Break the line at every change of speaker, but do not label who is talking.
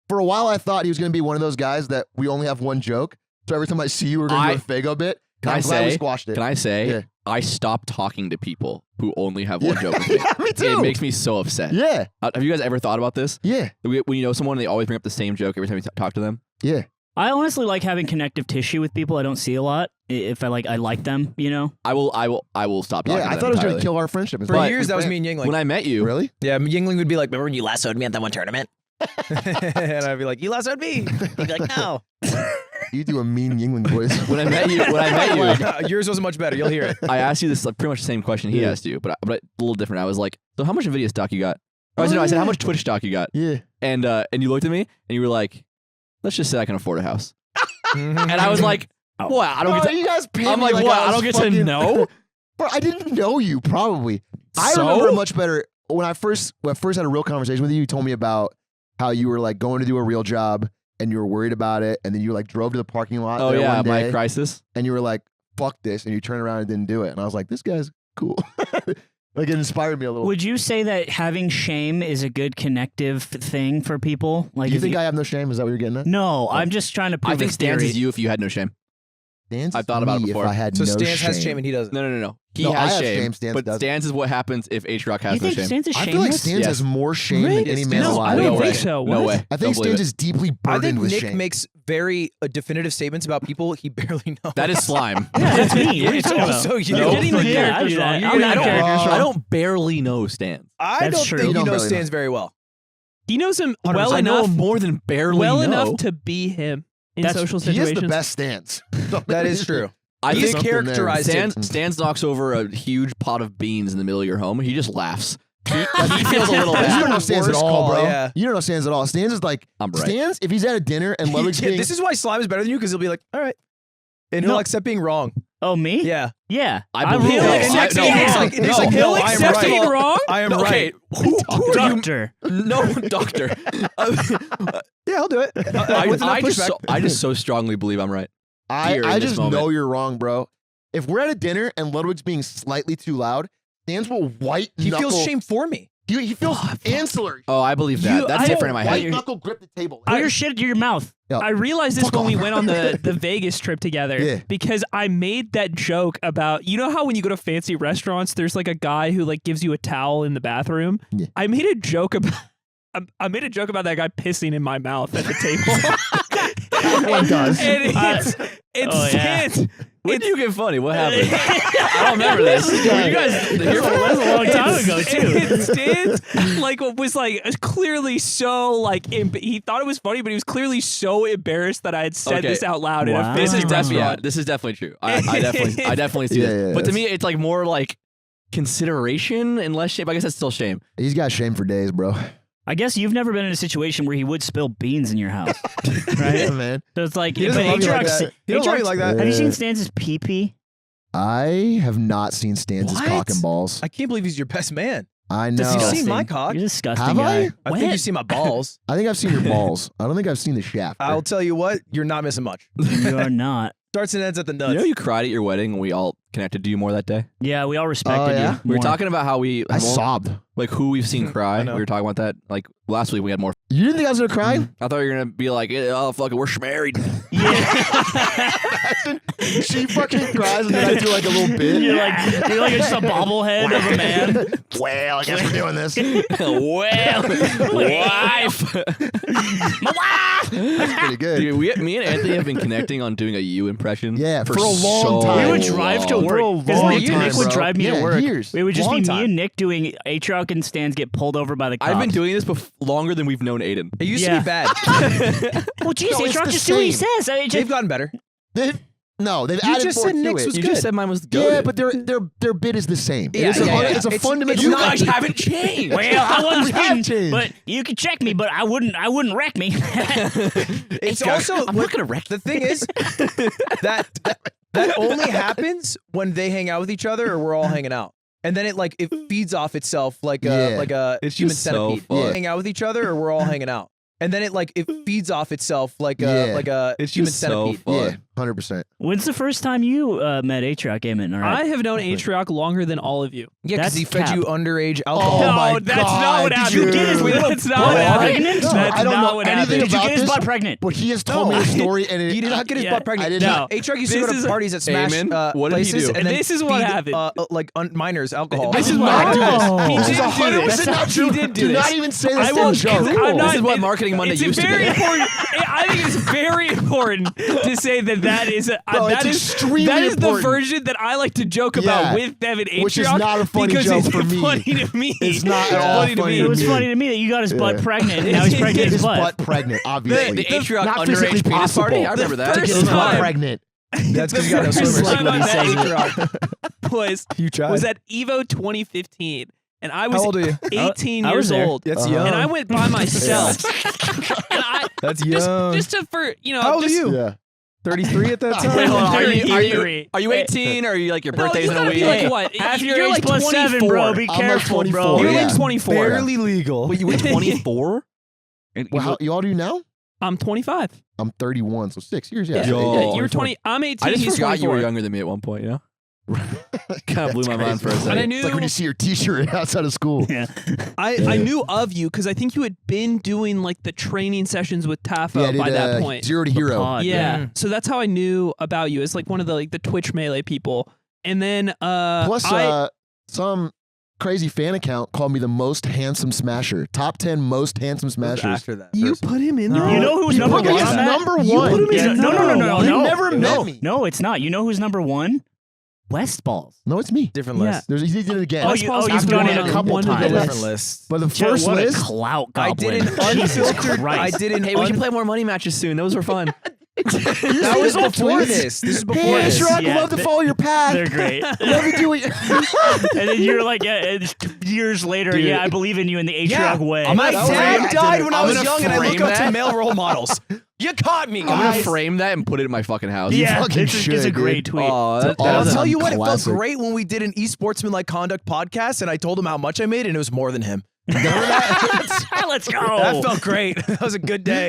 For a while, I thought he was going to be one of those guys that we only have one joke. So every time I see you, we're going to do a Fago bit. I'm glad we squashed it.
Can I say?
Yeah.
I stopped talking to people who only have one joke with me.
Yeah, me too.
It makes me so upset.
Yeah.
Have you guys ever thought about this?
Yeah.
When you know someone, they always bring up the same joke every time you talk to them.
Yeah.
I honestly like having connective tissue with people I don't see a lot. If I like them, you know.
I will stop talking.
Yeah,
to
I
them
thought it was going
entirely.
to kill our friendship.
For years, that was me and Yingling.
When I met you,
Really?
Yeah, Yingling would be like, "Remember when you lassoed me at that one tournament?" And I'd be like, "You lassoed me." He'd be like, "No."
You do a mean Yingling voice.
when I met you,
Yours wasn't much better. You'll hear it.
I asked you this pretty much the same question he asked you, but a little different. I was like, "So how much Nvidia stock you got?" I said, "How much Twitch stock you got?"
Yeah.
And you looked at me and you were like, "Let's just say I can afford a house." And I was like, "What? I don't get to."
You guys pay
I'm
me
like, "What? I don't get to
fucking-
know."
Bro, I didn't know you, probably. I
So?
remember it much better when I first had a real conversation with you. You told me about how you were like going to do a real job and you were worried about it, and then you like drove to the parking lot.
Oh
there
yeah,
one day,
my crisis.
and you were like, "Fuck this," and you turned around and didn't do it. And I was like, "This guy's cool." Like it inspired me a little.
Would you say that having shame is a good connective thing for people? Like,
You think I have no shame? Is that what you're getting at?
No, I'm just trying to prove
I think
a
Stans
theory.
is you if you had no shame.
Stans
I've thought about it
me
before.
If I had
So
no
Stans has
shame
shame and he doesn't.
No. He
No, I
has
have
shame,
shame, Stans
but
doesn't.
Stans is what happens if H-Rock has
You think
no shame.
Stans is
I feel like
shameless?
Stans
Yes.
has more shame
Really?
than any man
No,
alive.
I don't
No
think
way.
so.
No
What?
way.
I think
Don't believe
Stans
it.
is deeply
I
burdened
think
with
Nick
shame.
makes very definitive statements about people he barely knows.
That is slime.
Yeah, that's me. What are you
It's
talking about?
also you.
You're getting the
Yeah,
characters
I do
wrong.
that.
You're
I'm
getting the
not
characters
wrong.
I
wrong.
don't barely know Stans.
I
That's
don't
true.
think
You
he
don't
knows
barely know.
Stans very well.
He knows him well
I know
enough,
him more than barely know.
enough to be him in
That's-
social
He
situations.
is the best Stans.
That is true.
I
He's
think
characterized
Stans,
it.
Stans knocks over a huge pot of beans in the middle of your home. He just laughs. He feels a little
You don't
bad.
know Stans at
Worst
all,
call,
bro.
yeah.
You don't know Stans at all. Stans is like
I'm right.
Stans. If he's at a dinner and Ludwig's being,
This is why Slime is better than you, because he'll be like, "All right," and he'll
No.
accept being wrong.
Oh, me?
Yeah.
Yeah.
I believe
will.
no,
And
I-
Nick's
no,
like,
no,
Nick's
no.
like,
He'll
"No, I am
accept
right.
being wrong.
I am
Okay,
right."
who are you?
Doctor.
No, doctor.
Yeah, I'll do it. With enough
I
pushback.
just so strongly believe I'm right. Here
I
in this
just
moment.
know you're wrong, bro. If we're at a dinner and Ludwig's being slightly too loud, Stans will white
He
knuckle.
feels shame for me.
He feels ancillary.
Oh, I believe that.
You-
That's
I
different in my
don't-
head.
White knuckle grip the table.
Put your shit to your mouth.
I realized this
Fuck
when we
off.
went on the Vegas trip together
Yeah.
because I made that joke about, you know how when you go to fancy restaurants, there's like a guy who like gives you a towel in the bathroom.
Yeah.
I made a joke about. I made a joke about that guy pissing in my mouth at the table.
Everyone does.
And it's
Oh, yeah.
Stans.
When do you get funny? What happened? I don't remember this. Were you guys here for
That was a long time ago, too.
And Stans like was like clearly so like he thought it was funny, but he was clearly so embarrassed that I had said
Okay.
this out loud in
Wow.
a
This
fancy
is definitely
restaurant.
this is definitely true. I definitely see
Yeah,
this.
yeah,
But to
that's-
me, it's like more like consideration and less shame. I guess that's still shame.
He's got shame for days, bro.
I guess you've never been in a situation where he would spill beans in your house, right?
Yeah, man.
So it's like,
He doesn't
but
love you like
H-Rock's-
that. He don't love you like that.
Have you seen
Yeah.
Stans' pee-pee?
I have not seen Stans'
What?
cock and balls.
I can't believe he's your best man.
I know.
Does he see
Disgusting.
my cock?
You're a disgusting
Have
guy.
I?
I think you see my balls.
I think I've seen your balls. I don't think I've seen the shaft.
I'll tell you what, you're not missing much.
You are not.
Starts and ends at the nuts.
You know, you cried at your wedding and we all connected to you more that day.
Yeah, we all respected
Oh, yeah?
you.
We were
more.
talking about how we
I sobbed.
like who we've seen cry.
I
We
know.
were talking about that like last week. We had more.
You didn't think I was gonna cry?
I thought you were gonna be like, oh fuck it, we're married.
She fucking cries and then I do like a little bit.
You're like just a bobblehead of a man.
Well, I guess we're doing this.
Well, wife.
My wife!
That's pretty good.
Dude, me and Anthony have been connecting on doing a you impression.
Yeah,
for
for a long
so
time.
We would drive to
long.
For a
work. 'Cause
long
Nick
time,
would
bro.
drive me
Yeah,
to work.
years.
It would just
Long
be
time.
me and Nick doing H-Rock and Stans get pulled over by the cops.
I've been doing this longer than we've known Aiden.
It used
Yeah.
to be bad.
Well, geez,
No, it's
H-Rock
the
just do what he
same.
says. I
They've
just,
gotten better.
They've
You
added
just
more
said
to
Nick's
it.
was
You
good.
just said mine was
Yeah,
good.
but their bit is the same.
Yeah,
it's, a,
yeah, yeah.
it's a
It's-
fundamental.
you guys haven't changed.
well, I wasn't
We have
speeding,
changed.
but you could check me, but I wouldn't wreck me.
It's also
I'm not gonna wreck
the thing is that only happens when they hang out with each other or we're all hanging out. And then it feeds off itself like a
Yeah.
like a
It's
human
just so
centipede.
fun.
Hang out with each other or we're all hanging out. and then it feeds off itself like
Yeah.
a
It's
human
just so
centipede.
fun.
Yeah, 100%.
When's the first time you met Atriok, Eamon? All right.
I have known Atriok longer than all of you.
Yeah, because
That's
he fed
cap.
you underage alcohol.
Oh my
no, that's not
God,
what
did
happened.
you-
Did you get his
That's not
butt
what happened.
pregnant?
No,
That's
I don't
not
know
what
anything
happened.
Did you
about
get his
this,
butt pregnant?
but he has told me the story, and
He did not get his
Yeah.
butt pregnant.
I did
No.
not.
Atriok used to
This
go
is
to
a-
parties at Smash
Eamon, what did he
places
do?
and then
This is what
feed,
happened.
minors alcohol.
This
I
is
did
what
not do
happened.
this.
He
This is
didn't do
100%
this.
not true.
He did do
Do
this.
not even say
I
this
will.
in a joke.
I'm not,
This is what Marketing Monday
it's
used to
very
be.
important. I think it's very important to say that is
Bro,
that
it's
is
extremely
that is
important.
the version that I like to joke
Yeah.
about with Devin Atriok,
Which is not a funny
because
joke
it's
for me.
funny to me.
It's not at all
funny to
funny
me.
to
It was
me.
funny to me that you got his butt pregnant and now he's pregnant in
His
his butt.
butt pregnant, obviously.
The Atriok
Not physically
underage penis
possible.
party. I remember that.
first
His butt
time.
pregnant.
That's because you got no
First
swimmers.
time I met
Like
Atriok
You tried.
was at Evo 2015, and I
How
was
old are you?
18
I
years
was there.
old.
That's
Uh-huh.
young.
And I went by myself. and I
That's young.
just to for you know
How old are
just,
you?
Yeah.
33 at that time?
Wait, hold on. Are you
33.
18 or are you like your
No,
birthday's
you
in a
gotta
week?
be like what?
Half your
You're
age
like
plus
24.
7, bro. Be
I'm like
careful,
24.
bro.
You're
Yeah.
like 24.
Barely legal.
Wait, you were 24?
Well, how old are you now?
I'm 25.
I'm 31, so 6 years. Yeah.
Yo.
Yeah, you're 20. I'm 18.
I just
he's
forgot you were
24.
younger than me at one point, you know? Kind of blew my mind for a
And I
second.
knew
It's like when you see your T-shirt outside of school.
Yeah.
I knew of you because I think you had been doing like the training sessions with Tafo
Yeah, I did,
by that point.
0 to Hero.
pod,
Yeah.
Mm.
So that's how I knew about you. It's like one of the Twitch Melee people. And then
Plus,
I
some crazy fan account called me the most handsome smasher. Top 10 most handsome smashers.
After that.
you
person.
put him in
You
there.
know who's
You
number
put
one?
me as
on that?
number
You
one.
put him as
Yeah,
no.
You never met me.
No, it's not. You know who's number one? West Balls.
No, it's me.
Different
Yeah.
list.
He did it again.
Oh,
West
you,
Balls
oh,
has
you've
been
done
on
it a
a
couple
one of the
times.
Different list.
But the
Joe,
first
what
list,
a clout
I
goblin.
did an
Jesus
unfiltered.
Christ.
I did an
Hey, we should play more money matches soon. Those were fun.
That was before this. This is before
hey,
this.
Shrek,
Yeah,
love to follow your path.
They're great.
Love to do it.
And then you're like, years later,
Dude.
yeah, I believe in you in the
Yeah.
Atriok way.
My
That was
dad
right.
died when I
I'm
was
gonna
young, and I look
frame
up to
that.
male role models. You caught me,
I'm going to
guys.
frame that and put it in my fucking house.
yeah,
fucking
it's a
should,
great
dude.
tweet.
Oh, that,
It's
And I'll
awesome.
tell you what, it felt
Classic.
great when we did an esportsmanlike conduct podcast, and I told him how much I made, and it was more than him.
Let's go.
That felt great. That was a good day.